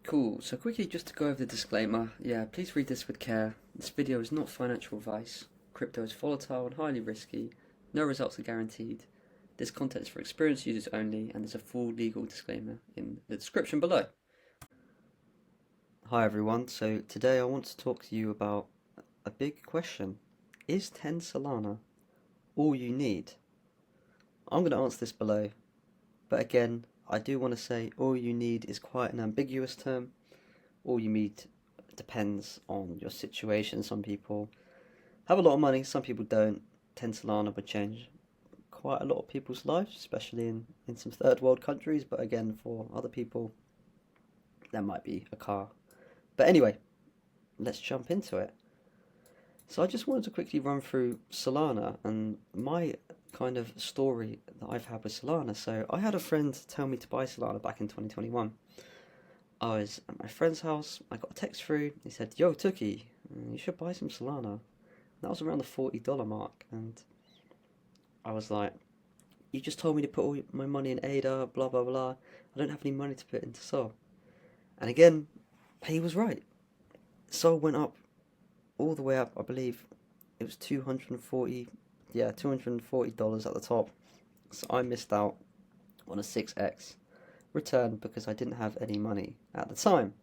Cool, so quickly just to go over the disclaimer, please read this with care. This video is not financial advice. Crypto is volatile and highly risky. No results are guaranteed. This content is for experienced users only, and there's a full legal disclaimer in the description below. Hi everyone, so today I want to talk to you about a big question. Is 10 Solana all you need? I'm going to answer this below, but again, I do want to say all you need is quite an ambiguous term. All you need depends on your situation. Some people have a lot of money, some people don't. 10 Solana would change quite a lot of people's lives, especially in some third world countries, but again, for other people, that might be a car. But anyway, let's jump into it. So I just wanted to quickly run through Solana and my kind of story that I've had with Solana. So I had a friend tell me to buy Solana back in 2021. I was at my friend's house, I got a text through, he said, "Yo, Tookie, you should buy some Solana." And that was around the $40 mark, and I was like, "You just told me to put all my money in ADA, blah blah blah. I don't have any money to put into Sol." And again, he was right. Sol went up all the way up, I believe it was $240 at the top. So I missed out on a 6x return because I didn't have any money at the time.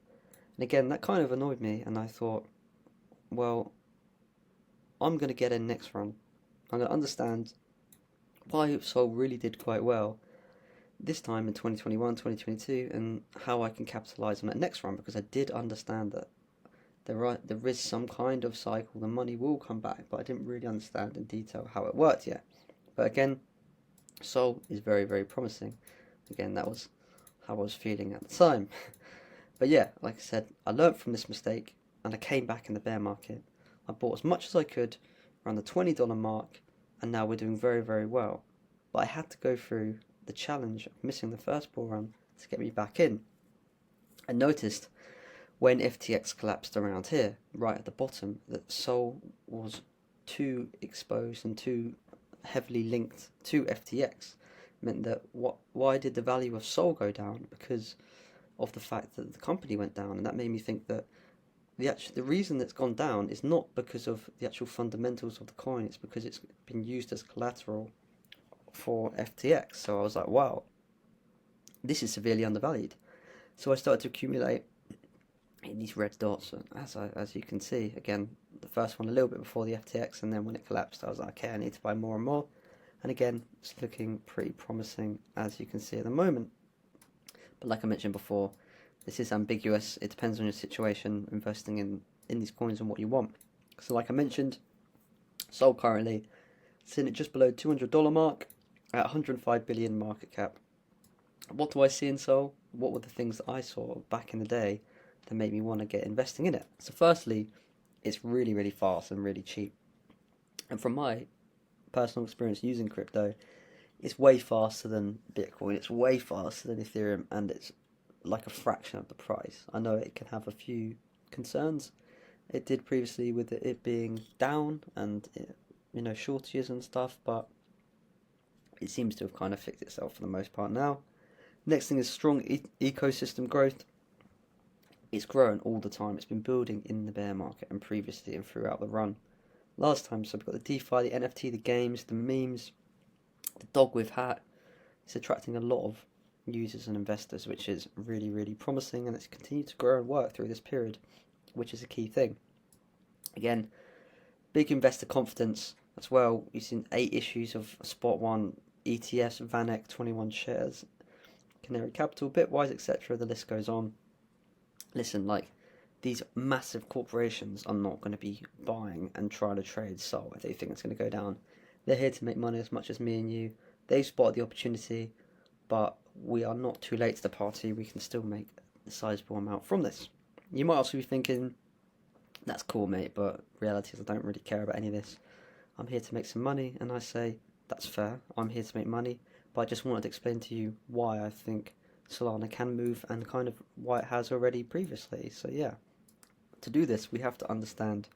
And again, that kind of annoyed me, and I thought, well, I'm going to get in next run. I'm going to understand why Sol really did quite well this time in 2021, 2022, and how I can capitalize on that next run, because I did understand that there is some kind of cycle, the money will come back, but I didn't really understand in detail how it worked yet. But again, Sol is very, very promising. Again, that was how I was feeling at the time. But yeah, like I said, I learned from this mistake, and I came back in the bear market. I bought as much as I could around the $20 mark, and now we're doing very, very well. But I had to go through the challenge of missing the first bull run to get me back in. I noticed when FTX collapsed around here, right at the bottom, that Sol was too exposed and too heavily linked to FTX. Meant that why did the value of Sol go down? Because of the fact that the company went down, and that made me think that the reason that's gone down is not because of the actual fundamentals of the coin, it's because it's been used as collateral for FTX. So I was like, wow, this is severely undervalued. So I started to accumulate in these red dots, and as you can see, again, the first one a little bit before the FTX, and then when it collapsed, I was like, okay, I need to buy more and more. And again, it's looking pretty promising, as you can see at the moment. But like I mentioned before, this is ambiguous. It depends on your situation, investing in these coins and what you want. So like I mentioned, Sol currently sitting at just below $200 mark at 105 billion market cap. What do I see in Sol? What were the things that I saw back in the day that made me want to get investing in it? So firstly, it's really, really fast and really cheap. And from my personal experience using crypto, it's way faster than Bitcoin, it's way faster than Ethereum, and it's like a fraction of the price. I know it can have a few concerns. It did previously with it being down and shortages and stuff, but it seems to have kind of fixed itself for the most part now. Next thing is strong ecosystem growth. It's growing all the time. It's been building in the bear market and previously and throughout the run. Last time, so we've got the DeFi, the NFT, the games, the memes, the dog with hat. It's attracting a lot of users and investors, which is really, really promising, and it's continued to grow and work through this period, which is a key thing. Again, big investor confidence as well. You've seen 8 issues of Spot 1, ETFs, VanEck, 21 shares, Canary Capital, Bitwise, etc. The list goes on. Listen, like, these massive corporations are not going to be buying and trying to trade Sol if they think it's going to go down. They're here to make money as much as me and you. They've spotted the opportunity, but we are not too late to the party. We can still make a sizable amount from this. You might also be thinking, that's cool, mate, but reality is I don't really care about any of this. I'm here to make some money, and I say, that's fair. I'm here to make money, but I just wanted to explain to you why I think Solana can move and kind of why it has already previously. So yeah, to do this, we have to understand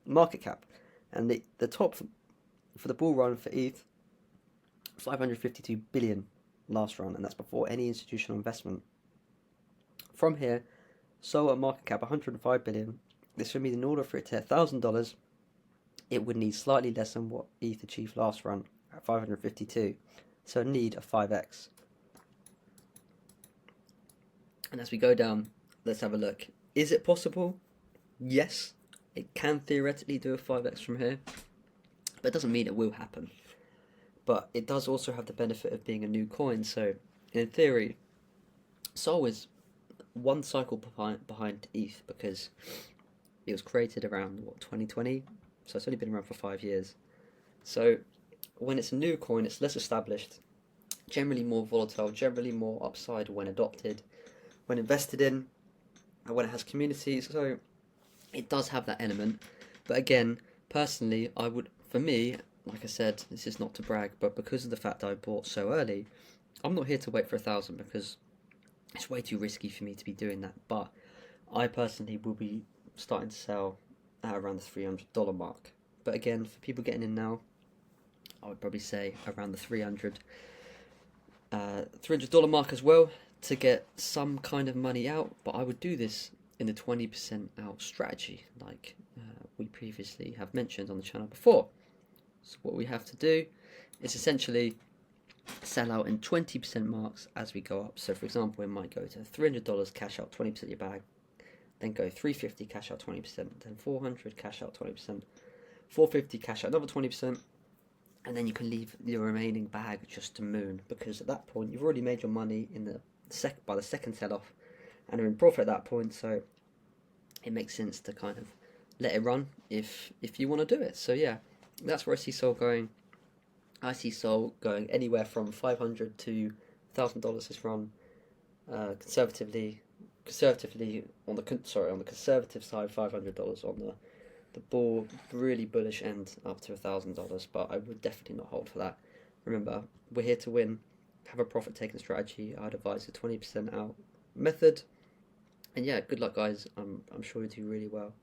market cap. And the top for the bull run for ETH, 552 billion last run, and that's before any institutional investment. From here, Sol at market cap 105 billion. This would mean in order for it to hit $1,000, it would need slightly less than what ETH achieved last run at 552. So it need a 5x. And as we go down, let's have a look. Is it possible? Yes, it can theoretically do a 5x from here, but it doesn't mean it will happen. But it does also have the benefit of being a new coin, so in theory, Sol is one cycle behind ETH because it was created around, 2020? So it's only been around for 5 years. So when it's a new coin, it's less established, generally more volatile, generally more upside when adopted, when invested in, and when it has community. So it does have that element. But again, personally, for me, like I said, this is not to brag, but because of the fact that I bought so early, I'm not here to wait for 1,000 because it's way too risky for me to be doing that. But I personally will be starting to sell at around the $300 mark. But again, for people getting in now, I would probably say around the $300 mark as well to get some kind of money out. But I would do this in the 20% out strategy, like we previously have mentioned on the channel before. So what we have to do is essentially sell out in 20% marks as we go up. So for example, it might go to $300, cash out 20% of your bag, then go $350, cash out 20%, then $400, cash out 20%, $450, cash out another 20%, and then you can leave your remaining bag just to moon, because at that point you've already made your money in by the second sell-off and are in profit at that point. So it makes sense to kind of let it run if you want to do it. So yeah, that's where I see Sol going. I see Sol going anywhere from $500 to $1,000 this run. Conservatively on the conservative side, $500. On the bull, really bullish end, up to $1,000. But I would definitely not hold for that. Remember, we're here to win. Have a profit taking strategy. I'd advise the 20% out method. And yeah, good luck, guys. I'm sure you do really well.